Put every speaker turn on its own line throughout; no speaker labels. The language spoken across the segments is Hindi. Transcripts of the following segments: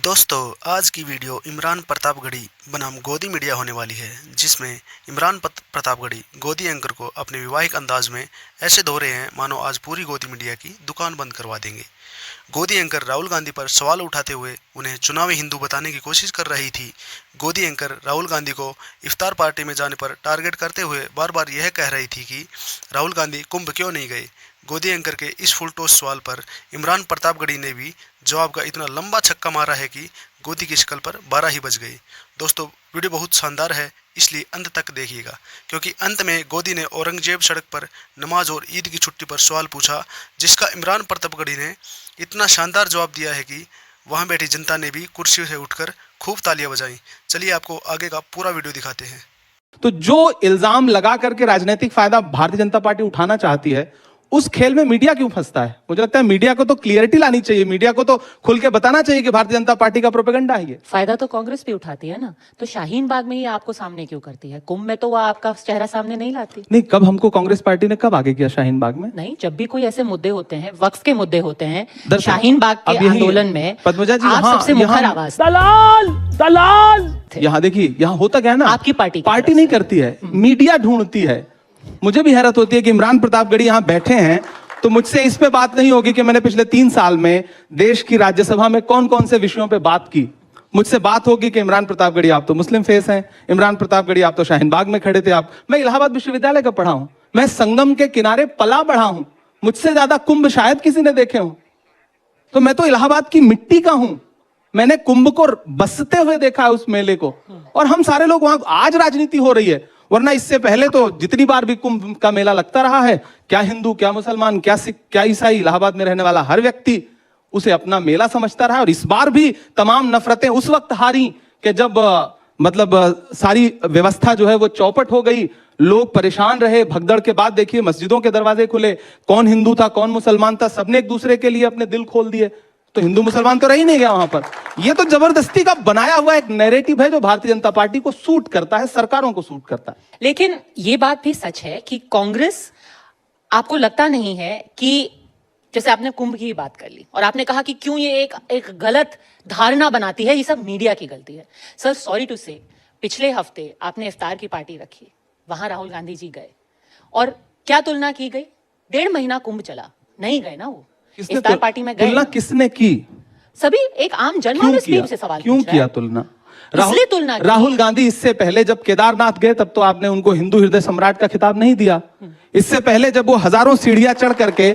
दोस्तों, आज की वीडियो इमरान प्रतापगढ़ी बनाम गोदी मीडिया होने वाली है, जिसमें इमरान प्रतापगढ़ी गोदी एंकर को अपने विवाहिक अंदाज में ऐसे धो रहे हैं मानो आज पूरी गोदी मीडिया की दुकान बंद करवा देंगे। गोदी एंकर राहुल गांधी पर सवाल उठाते हुए उन्हें चुनावी हिंदू बताने की कोशिश कर रही थी। गोदी एंकर राहुल गांधी को इफ्तार पार्टी में जाने पर टारगेट करते हुए बार बार यह कह रही थी कि राहुल गांधी कुंभ क्यों नहीं गए। गोदी एंकर के इस फुलटॉस सवाल पर इमरान प्रतापगढ़ी ने भी जवाब का इतना लंबा छक्का मारा है कि गोदी की शक्ल पर 12 ही बज गई। दोस्तों, वीडियो बहुत शानदार है, इसलिए अंत तक देखिएगा, क्योंकि अंत में गोदी ने औरंगजेब सड़क पर नमाज और ईद की छुट्टी पर सवाल पूछा, जिसका इमरान प्रतापगढ़ी ने इतना शानदार जवाब दिया है कि वहां बैठी जनता ने भी कुर्सी से उठकर खूब तालियां बजाई। चलिए आपको आगे का पूरा वीडियो दिखाते हैं।
तो जो इल्जाम लगा करके राजनीतिक फायदा भारतीय जनता पार्टी उठाना चाहती है, उस खेल में मीडिया क्यों फंसता है? मुझे लगता है मीडिया को तो क्लियरिटी लानी चाहिए, मीडिया को तो खुल के बताना चाहिए कि भारतीय जनता पार्टी का प्रोपेगेंडा है ये।
फायदा तो कांग्रेस भी उठाती है ना, तो शाहीन बाग में ही आपको सामने क्यों करती है? कुंभ में तो वो आपका चेहरा सामने नहीं लाती।
नहीं, कब हमको कांग्रेस पार्टी ने कब आगे किया शाहीन बाग में?
नहीं, जब भी कोई ऐसे मुद्दे होते हैं, वक्फ के मुद्दे होते हैं, शाहीन बाग के आंदोलन में
पद्मजा जी
आप सबसे मुखर आवाज
दलाल यहाँ देखिए, यहाँ होता क्या है ना,
आपकी
पार्टी नहीं करती है, मीडिया ढूंढती है। मुझे भी हैरत होती है कि इमरान प्रतापगढ़ी यहाँ बैठे हैं तो मुझसे इस पे बात नहीं होगी कि मैंने पिछले 3 साल में देश की राज्यसभा में कौन कौन से विषयों पे बात की। मुझसे बात होगी कि इमरान प्रतापगढ़ी आप तो मुस्लिम फेस हैं, इमरान प्रतापगढ़ी आप तो शाहीन बाग में खड़े थे। मैं इलाहाबाद विश्वविद्यालय का पढ़ा हूं, मैं संगम के किनारे पला बढ़ा हूं, मुझसे ज्यादा कुंभ शायद किसी ने देखे हो। तो मैं तो इलाहाबाद की मिट्टी का हूं, मैंने कुंभ को बसते हुए देखा है, उस मेले को। और हम सारे लोग वहां, आज राजनीति हो रही है, वरना इससे पहले तो जितनी बार भी कुंभ का मेला लगता रहा है, क्या हिंदू, क्या मुसलमान, क्या सिख, क्या ईसाई, इलाहाबाद में रहने वाला हर व्यक्ति उसे अपना मेला समझता रहा। और इस बार भी तमाम नफरतें उस वक्त हारी कि जब सारी व्यवस्था जो है वो चौपट हो गई, लोग परेशान रहे। भगदड़ के बाद देखिए मस्जिदों के दरवाजे खुले, कौन हिंदू था कौन मुसलमान था, सबने एक दूसरे के लिए अपने दिल खोल दिए। तो हिंदू मुसलमान तो रह ही नहीं गया वहां पर। यह तो जबरदस्ती का बनाया हुआ एक नैरेटिव है जो भारतीय जनता पार्टी को सूट करता है, सरकारों को सूट करता है।
लेकिन ये बात भी सच है कि कांग्रेस, आपको लगता नहीं है कि जैसे आपने कुंभ की बात कर ली और आपने कहा कि क्यों ये एक गलत धारणा बनाती है, ये सब मीडिया की गलती है। सर, सॉरी टू से, पिछले हफ्ते आपने इफ्तार की पार्टी रखी, वहां राहुल गांधी जी गए और क्या तुलना की गई? 1.5 महीना कुंभ चला, नहीं गए ना वो इफ्तार पार्टी में।
तुलना किसने की?
सभी एक आम जनमानस भी उनसे सवाल
क्यों किया तुलना?
तुलना
राहुल गांधी इससे पहले जब केदारनाथ गए तब तो आपने उनको हिंदू हृदय सम्राट का खिताब नहीं दिया। इससे पहले जब वो हजारों सीढ़ियां चढ़ करके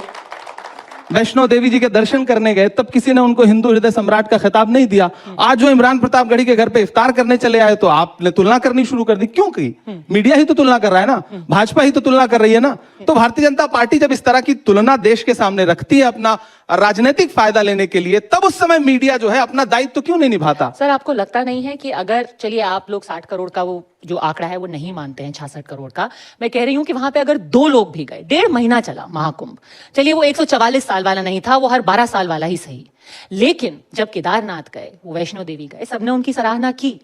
वैष्णो देवी जी के दर्शन करने गए तब किसी ने उनको हिंदू हृदय सम्राट का खिताब नहीं दिया। आज जो इमरान प्रतापगढ़ी के घर पे इफ्तार करने चले आए तो आपने तुलना करनी शुरू कर दी। क्यों की? मीडिया ही तो तुलना कर रहा है ना, भाजपा ही तो तुलना कर रही है ना। तो भारतीय जनता पार्टी जब इस तरह की तुलना देश के सामने रखती है अपना राजनीतिक फायदा लेने के लिए, तब उस समय मीडिया जो है अपना दायित्व तो क्यों नहीं निभाता?
सर, आपको लगता नहीं है कि अगर, चलिए आप लोग 60 करोड़ का वो जो आंकड़ा है वो नहीं मानते हैं, 66 करोड़ का, मैं कह रही हूं कि वहां पे अगर 2 लोग भी गए, 1.5 महीना चला महाकुंभ, चलिए वो 144 साल वाला नहीं था, वो हर 12 साल वाला ही सही, लेकिन जब केदारनाथ गए, वो वैष्णो देवी गए, सबने उनकी सराहना की।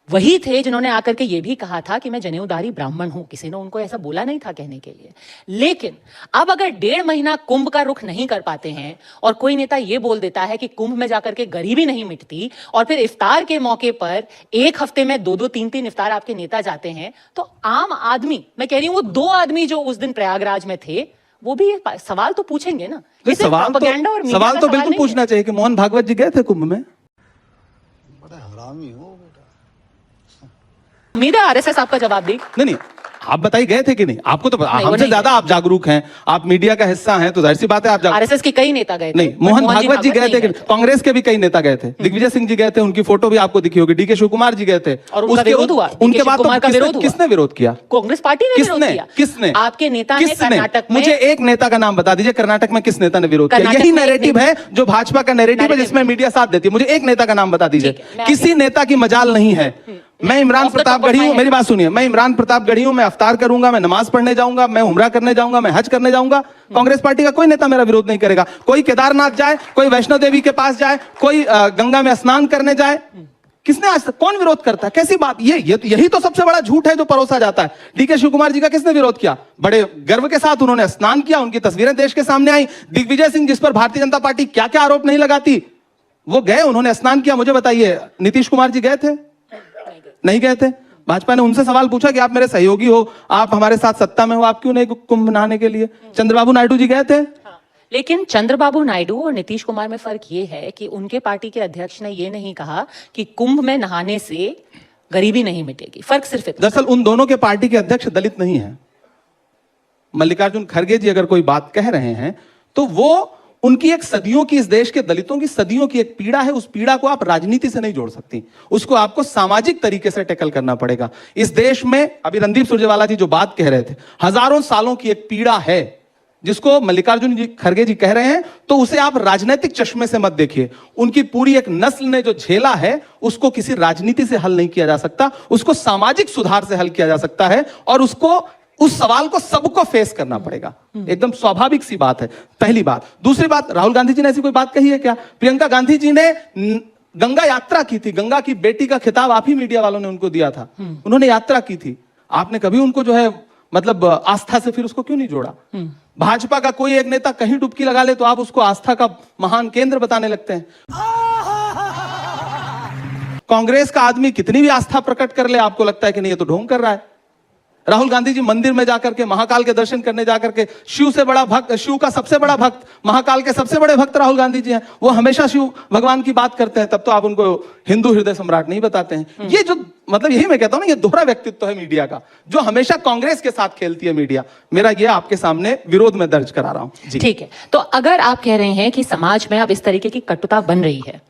वही थे जिन्होंने आकर के ये भी कहा था कि मैं जनेऊधारी ब्राह्मण हूं, किसी ने उनको ऐसा बोला नहीं था कहने के लिए। लेकिन अब अगर 1.5 महीना कुंभ का रुख नहीं कर पाते हैं और कोई नेता ये बोल देता है कि कुंभ में जाकर के गरीबी नहीं मिटती, और फिर इफ्तार के मौके पर एक हफ्ते में 2-2, 3-3 इफ्तार आपके नेता जाते हैं, तो आम आदमी, मैं कह रही हूं वो 2 आदमी जो उस दिन प्रयागराज में थे, वो भी सवाल तो पूछेंगे ना।
सवाल तो बिल्कुल पूछना चाहिए कि मोहन भागवत जी गए थे कुंभ में?
बड़ा हरामी हो।
उम्मीद है आरएसएस आपका जवाब दी।
नहीं, आप बताइए गए थे कि नहीं? आपको तो हमसे ज्यादा आप जागरूक हैं, आप मीडिया का हिस्सा हैं, तो जाहिर सी बात है आप
आरएसएस के कई नेता गए थे।
नहीं, मोहन भागवत जी गए थे, कांग्रेस के भी कई नेता गए थे, दिग्विजय सिंह जी गए थे, उनकी फोटो भी आपको दिखी होगी, डीके शिव कुमार जी गए थे
और उनका विरोध हुआ।
उनके बाद किसने विरोध किया?
कांग्रेस पार्टी ने विरोध किया।
किसने?
आपके नेता ने कर्नाटक में।
मुझे एक नेता का नाम बता दीजिए, कर्नाटक में किस नेता ने विरोध किया? यही नैरेटिव है जो भाजपा का नैरेटिव है जिसमें मीडिया साथ देती है। मुझे एक नेता का नाम बता दीजिए, किसी नेता की मजाल नहीं है। मैं इमरान प्रतापगढ़ी हूं, मेरी बात सुनिए, मैं इमरान प्रतापगढ़ी हूं, मैं अफ्तार करूंगा, मैं नमाज पढ़ने जाऊंगा, मैं उम्रा करने जाऊंगा, मैं हज करने जाऊंगा। कांग्रेस पार्टी का कोई नेता मेरा विरोध नहीं करेगा। कोई केदारनाथ जाए, कोई वैष्णो देवी के पास जाए, कोई गंगा में स्नान करने जाए, किसने आज तक, कौन विरोध करता है? कैसी बात? यही तो सबसे बड़ा झूठ है जो परोसा जाता है। डीके शिव कुमार जी का किसने विरोध किया? बड़े गर्व के साथ उन्होंने स्नान किया, उनकी तस्वीरें देश के सामने आई। दिग्विजय सिंह, जिस पर भारतीय जनता पार्टी क्या क्या आरोप नहीं लगाती, वो गए, उन्होंने स्नान किया। मुझे बताइए, नीतीश कुमार जी गए थे? नहीं गए थे। भाजपा ने उनसे सवाल पूछा कि आप मेरे सहयोगी हो, आप हमारे साथ सत्ता में हो, आप क्यों नहीं कुंभ नहाने के लिए? चंद्रबाबू नायडू जी गए थे?
लेकिन चंद्रबाबू नायडू और नीतीश कुमार में फर्क ये है कि उनके पार्टी के अध्यक्ष ने ये नहीं कहा कि कुंभ में नहाने से गरीबी नहीं मिटेगी। फर्क सिर्फ इतना।
दरअसल उन दोनों के पार्टी के अध्यक्ष दलित नहीं है। मल्लिकार्जुन खड़गे जी अगर कोई बात कह रहे हैं तो वो उनकी एक सदियों की, इस देश के दलितों की सदियों की एक पीड़ा है। उस पीड़ा को आप राजनीति से नहीं जोड़ सकती, उसको आपको सामाजिक तरीके से टैकल करना पड़ेगा। इस देश में अभी रणदीप सुरजेवाला जी जो बात कह रहे थे, हजारों सालों की एक पीड़ा है जिसको मल्लिकार्जुन जी खड़गे जी कह रहे हैं, तो उसे आप राजनीतिक चश्मे से मत देखिए। उनकी पूरी एक नस्ल ने जो झेला है उसको किसी राजनीति से हल नहीं किया जा सकता, उसको सामाजिक सुधार से हल किया जा सकता है, और उसको उस सवाल को सबको फेस करना पड़ेगा। एकदम स्वाभाविक सी बात है, पहली बात। दूसरी बात, राहुल गांधी जी ने ऐसी कोई बात कही है क्या? प्रियंका गांधी जी ने गंगा यात्रा की थी, गंगा की बेटी का खिताब आप ही मीडिया वालों ने उनको दिया था, उन्होंने यात्रा की थी। आपने कभी उनको जो है मतलब आस्था से फिर उसको क्यों नहीं जोड़ा? भाजपा का कोई एक नेता कहीं डुबकी लगा ले तो आप उसको आस्था का महान केंद्र बताने लगते हैं। कांग्रेस का आदमी कितनी भी आस्था प्रकट कर ले, आपको लगता है कि नहीं ये तो ढोंग कर रहा है। राहुल गांधी जी मंदिर में जाकर के, महाकाल के दर्शन करने जाकर के, शिव से बड़ा भक्त, शिव का सबसे बड़ा भक्त, महाकाल के सबसे बड़े भक्त राहुल गांधी जी हैं। वो हमेशा शिव भगवान की बात करते हैं, तब तो आप उनको हिंदू हृदय सम्राट नहीं बताते हैं। ये जो मतलब यही मैं कहता हूं ना, ये दोहरा व्यक्तित्व है मीडिया का, जो हमेशा कांग्रेस के साथ खेलती है मीडिया। मेरा ये आपके सामने विरोध में दर्ज करा रहा हूं।
ठीक है, तो अगर आप कह रहे हैं कि समाज में अब इस तरीके की कटुता बन रही है,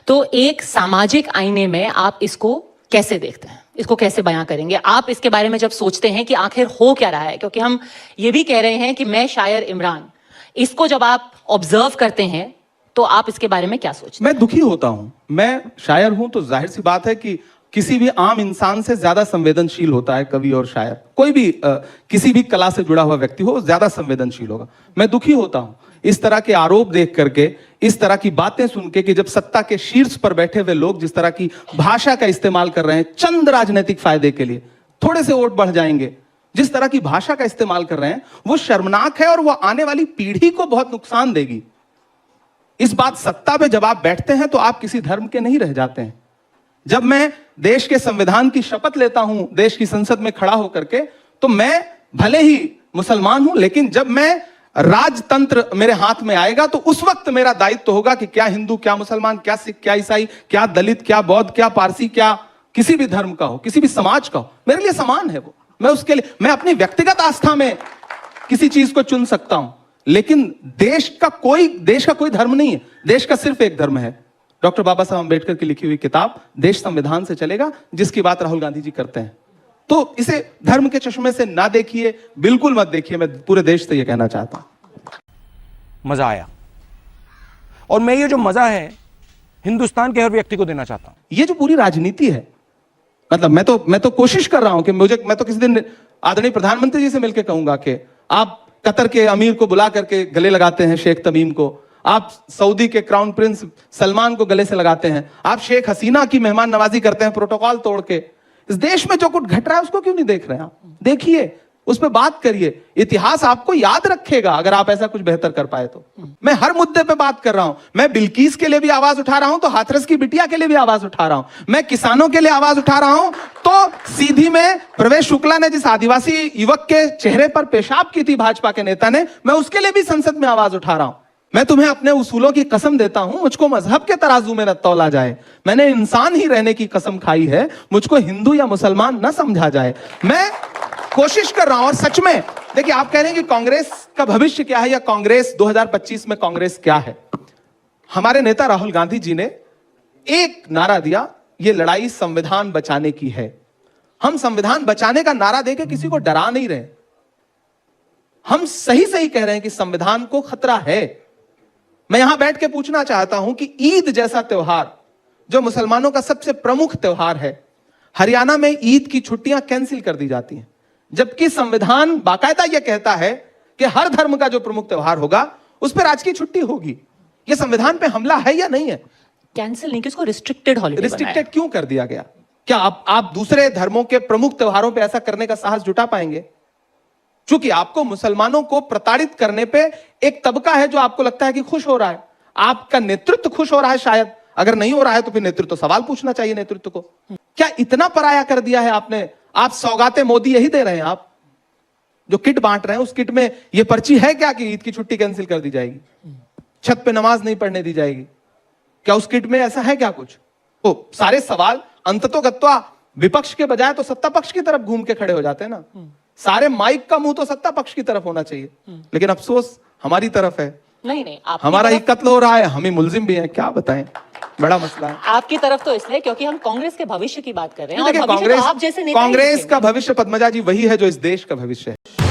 तो एक सामाजिक आईने में आप इसको कैसे देखते हैं, इसको कैसे बयां करेंगे? आप इसके बारे में जब सोचते हैं कि आखिर हो क्या रहा है, क्योंकि हम ये भी कह रहे हैं कि मैं शायर इमरान, इसको जब आप ऑब्जर्व करते हैं तो आप इसके बारे में क्या सोचते हैं?
मैं दुखी होता हूं। मैं शायर हूं तो जाहिर सी बात है कि किसी भी आम इंसान से ज्यादा संवेदनशील होता है कवि और शायर। कोई भी किसी भी कला से जुड़ा हुआ व्यक्ति हो, ज्यादा संवेदनशील होगा। मैं दुखी होता हूं इस तरह के आरोप देख करके, इस तरह की बातें सुन के, कि जब सत्ता के शीर्ष पर बैठे हुए लोग जिस तरह की भाषा का इस्तेमाल कर रहे हैं चंद राजनीतिक फायदे के लिए, थोड़े से वोट बढ़ जाएंगे, जिस तरह की भाषा का इस्तेमाल कर रहे हैं वो शर्मनाक है और वो आने वाली पीढ़ी को बहुत नुकसान देगी। इस बात सत्ता पे जब आप बैठते हैं तो आप किसी धर्म के नहीं रह जाते हैं। जब मैं देश के संविधान की शपथ लेता हूं देश की संसद में खड़ा होकर के, तो मैं भले ही मुसलमान हूं, लेकिन जब मैं राजतंत्र मेरे हाथ में आएगा तो उस वक्त मेरा दायित्व होगा कि क्या हिंदू, क्या मुसलमान, क्या सिख, क्या ईसाई, क्या दलित, क्या बौद्ध, क्या पारसी, क्या किसी भी धर्म का हो, किसी भी समाज का हो, मेरे लिए समान है वो। मैं उसके लिए, मैं अपनी व्यक्तिगत आस्था में किसी चीज को चुन सकता हूं, लेकिन देश का कोई धर्म नहीं है। देश का सिर्फ एक धर्म है, डॉक्टर बाबा साहब अम्बेडकर की लिखी हुई किताब देश संविधान से चलेगा, जिसकी बात राहुल गांधी जी करते हैं। तो इसे धर्म के चश्मे से ना देखिए, बिल्कुल मत देखिए। मैं पूरे देश से यह कहना चाहता हूं।
मजा आया, और मैं ये जो मजा है हिंदुस्तान के हर व्यक्ति को देना चाहता हूं।
ये जो पूरी राजनीति है, मतलब मैं तो कोशिश कर रहा हूं कि मैं तो किसी दिन आदरणीय प्रधानमंत्री जी से मिलकर कहूंगा कि आप कतर के अमीर को बुला करके गले लगाते हैं, शेख तमीम को, आप सऊदी के क्राउन प्रिंस सलमान को गले से लगाते हैं, आप शेख हसीना की मेहमान नवाजी करते हैं प्रोटोकॉल तोड़ के। इस देश में जो कुछ घट रहा है उसको क्यों नहीं देख रहे हैं आप? देखिए, उस पर बात करिए। इतिहास आपको याद रखेगा अगर आप ऐसा कुछ बेहतर कर पाए तो। मैं हर मुद्दे पे बात कर रहा हूं। मैं बिल्कीस के लिए भी आवाज उठा रहा हूं तो हाथरस की बिटिया के लिए भी आवाज उठा रहा हूं। मैं किसानों के लिए आवाज उठा रहा हूं तो सीधी में प्रवेश शुक्ला ने जिस आदिवासी युवक के चेहरे पर पेशाब की थी भाजपा के नेता ने, मैं उसके लिए भी संसद में आवाज उठा रहा हूं। मैं तुम्हें अपने उसूलों की कसम देता हूं, मुझको मजहब के तराजू में न तौला जाए। मैंने इंसान ही रहने की कसम खाई है, मुझको हिंदू या मुसलमान न समझा जाए। मैं कोशिश कर रहा हूं, और सच में देखिए, आप कह रहे हैं कि कांग्रेस का भविष्य क्या है या कांग्रेस 2025 में कांग्रेस क्या है। हमारे नेता राहुल गांधी जी ने एक नारा दिया, यह लड़ाई संविधान बचाने की है। हम संविधान बचाने का नारा देके किसी को डरा नहीं रहे, हम सही कह रहे हैं कि संविधान को खतरा है। मैं यहां बैठ के पूछना चाहता हूं कि ईद जैसा त्योहार, जो मुसलमानों का सबसे प्रमुख त्योहार है, हरियाणा में ईद की छुट्टियां कैंसिल कर दी जाती हैं, जबकि संविधान बाकायदा यह कहता है कि हर धर्म का जो प्रमुख त्योहार होगा उस पर आज की छुट्टी होगी। यह संविधान पे हमला है या नहीं है?
कैंसिल नहीं, किसको रिस्ट्रिक्टेड हॉलिडे
रिस्ट्रिक्टेड क्यों कर दिया गया? क्या आप दूसरे धर्मों के प्रमुख त्योहारों पर ऐसा करने का साहस जुटा पाएंगे? चूंकि आपको मुसलमानों को प्रताड़ित करने पे एक तबका है जो आपको लगता है कि खुश हो रहा है, आपका नेतृत्व खुश हो रहा है, शायद अगर नहीं हो रहा है तो फिर नेतृत्व सवाल पूछना चाहिए नेतृत्व को। क्या इतना पराया कर दिया है आपने? आप सौगातें मोदी यही दे रहे हैं। आप जो किट बांट रहे हैं उस किट में ये पर्ची है क्या कि ईद की छुट्टी कैंसिल कर दी जाएगी, छत पे नमाज नहीं पढ़ने दी जाएगी? क्या उस किट में ऐसा है क्या कुछ? ओ, सारे सवाल अंततोगत्वा विपक्ष के बजाय तो सत्ता पक्ष की तरफ घूम के खड़े हो जाते हैं ना। सारे माइक का मुंह तो सत्ता पक्ष की तरफ होना चाहिए, लेकिन अफसोस हमारी तरफ है।
नहीं
हमारा ही कत्ल हो रहा है, हम ही मुलजिम भी हैं, क्या बताएं, बड़ा मसला है।
आपकी तरफ तो इसलिए क्योंकि हम कांग्रेस के भविष्य की बात कर रहे हैं, और
देखिए,
भविष्य तो आप जैसे नेता ही
कांग्रेस
देखेंगे।
का भविष्य पद्मजा जी वही है जो इस देश का भविष्य है।